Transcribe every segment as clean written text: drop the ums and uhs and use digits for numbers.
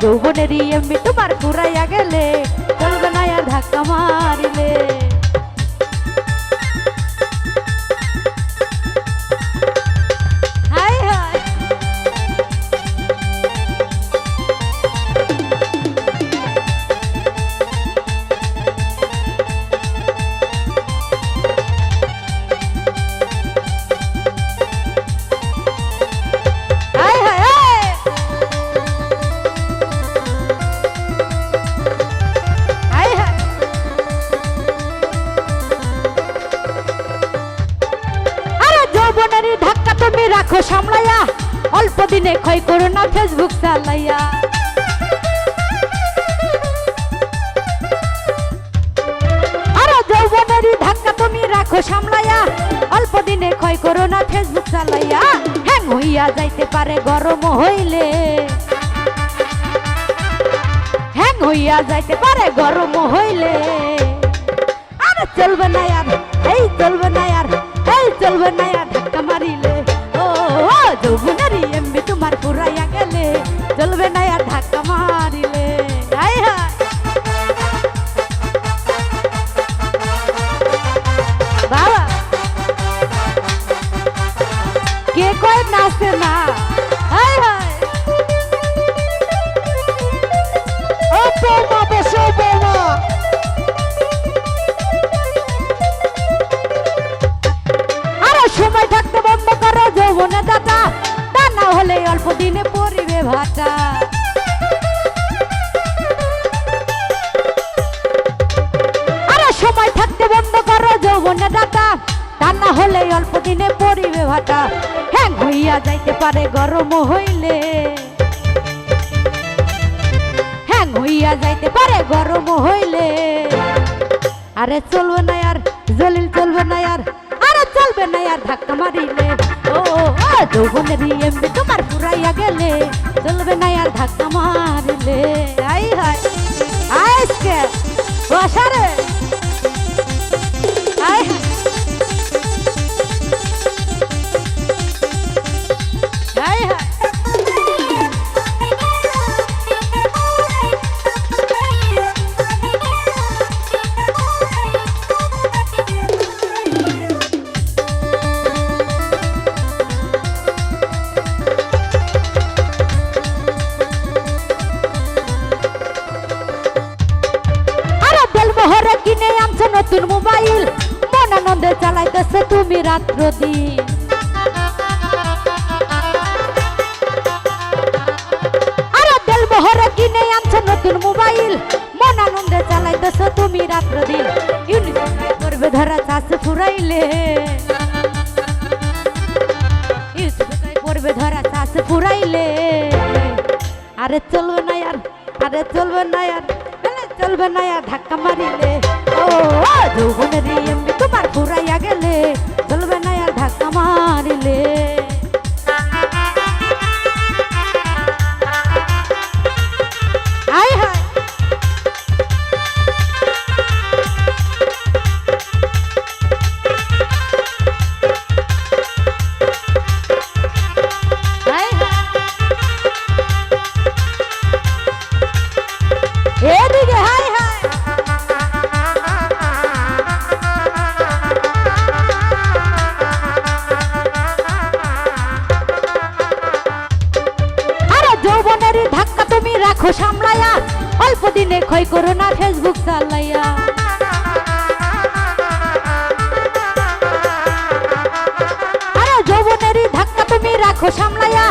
যৌবনেরই এমনি তোমার ফুরাইয়া গেলে চলবে না আর ধাক্কা মারিলে। হায় হায় যৌবনেরই ধাক্কা তুমি রাখো সামলাইয়া, অল্প দিনে ক্ষয় করো না ফেসবুক চালাইয়া। আরে যৌবনেরই ধাক্কা তুমি রাখো সামলাইয়া, অল্প দিনে ক্ষয় করো না ফেসবুক চালাইয়া। হ্যাং হইয়া যাইতে পারে গরম হইলে, হ্যাং হইয়া যাইতে পারে গরম হইলে। আরে চলবে না আর, এই চলবে না আর, এই চলবে না আর ধাক্কা মারিলে। ও যৌবনেরই এমবি তোমার ফুরাইয়া গেলে চলবে না আর ধাক্কা মারিলে। হায় হায় বাবা কে কয় নাচে না। হায় হায় ও বৌমা বসো বৌমা। সময় থাকতে বন্ধ করো যৌবনে দাতা, তা না হলে অল্প দিনে পরিবে ভাটা। আরে সময় থাকতে বন্ধ করো যৌবনে দাতা, তা না হলে অল্প দিনে পরিবে ভাটা। হ্যাং হইয়া যাইতে পারে গরম হইলে, হ্যাং হইয়া যাইতে পারে গরম হইলে। আরে চলবে না আর জলিল, চলবে না আর, আরে চলবে না আর ধাক্কা মারিলে। ও যৌবনেরই এমবি তোমার ফুরাইয়া গেলে চলবে না আর ধাক্কা মারিলে। আই হায় আজকে বসারে আই হায় আই হায় মোহরে কিনে আনছো নতুন মোবাইল, মন আনন্দে চালাইতেছে তুমি রাত্র দিন। আরে বেল মোহরে কিনে আনছো নতুন মোবাইল, মন আনন্দে চালাইতেছে তুমি রাত্র দিন। ইউনিভার্সিটি করবে ধরা চাষ ফুরাইলে, ইউনিভার্সিটি করবে ধরা চাষ ফুরাইলে। আরে চলবে না আর, আরে চলবে না আর, চলবে না আর ধাক্কা মারিলে। ও যৌবনেরই এমবি তোমার ফুরাইয়া গেলে চলবে না আর ধাক্কা মারিলে। হায় হায় হায় হায় এদিকে হায় হায়। আরে যৌবনেরই ধাক্কা তুমি রাখো সামলাইয়া, অল্প দিনে ক্ষয় করো না ফেসবুক চালাইয়া। আরে যৌবনেরই ধাক্কা তুমি রাখো সামলাইয়া,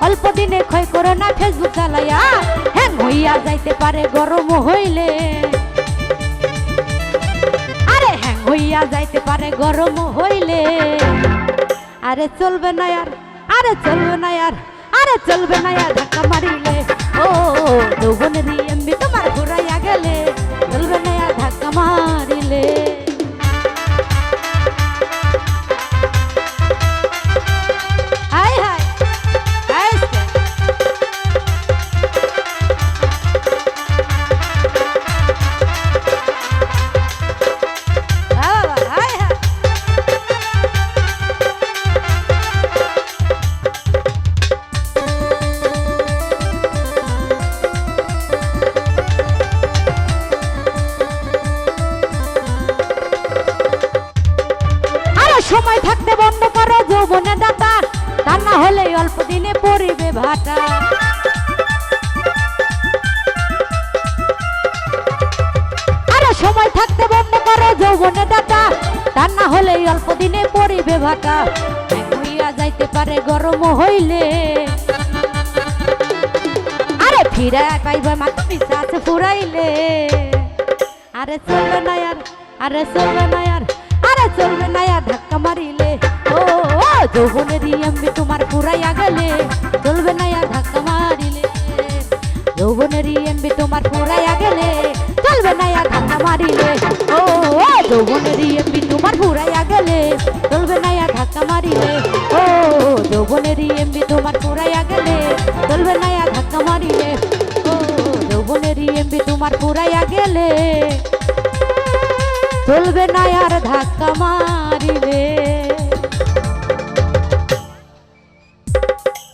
অল্প দিনে ক্ষয় করো না ফেসবুক চালাইয়া। হ্যাং হইয়া যাইতে পারে গরম হইলে, আরে হ্যাং হইয়া যাইতে পারে গরম হইলে। আরে চলবে না আর, আরে চলবে না আর, আরে চলবে না আর ধাক্কা মারিলে। ও যৌবনেরই এমবি তোমার ফুরাইয়া গেলে চলবে না আর ধাক্কা মারিলে। হায় হায় আজকে হায় হায় ভাটা। আরে সময় থাকতে বন্ধ করো যৌবনে ডাটা, তা না হলে অল্প দিনে পড়িবে ভাটা। হ্যাং হইয়া যাইতে পারে গরম হইলে, আরে ফিরে পাইবা মাথা পিছাছে ফুরাইলে। আরে চলবে না আর, আরে চলবে না আর, আরে চলবে না আর ধাক্কা মারিলে। ও যৌবনেরই এমবি তোমার ফুরাইয়া গেলে, চলবে না আর ধাক্কা মারিলে। যৌবনেরই এমবি তোমার ফুরাইয়া গেলে, চলবে না আর ধাক্কা মারিলে। ও যৌবনেরই এমবি তোমার ফুরাইয়া গেলে, চলবে না আর ধাক্কা মারিলে। ও যৌবনেরই এমবি তোমার ফুরাইয়া গেলে, চলবে না আর ধাক্কা মারিলে। ও যৌবনেরই এমবি তোমার ফুরাইয়া গেলে, চলবে না আর ধাক্কা মারিলে।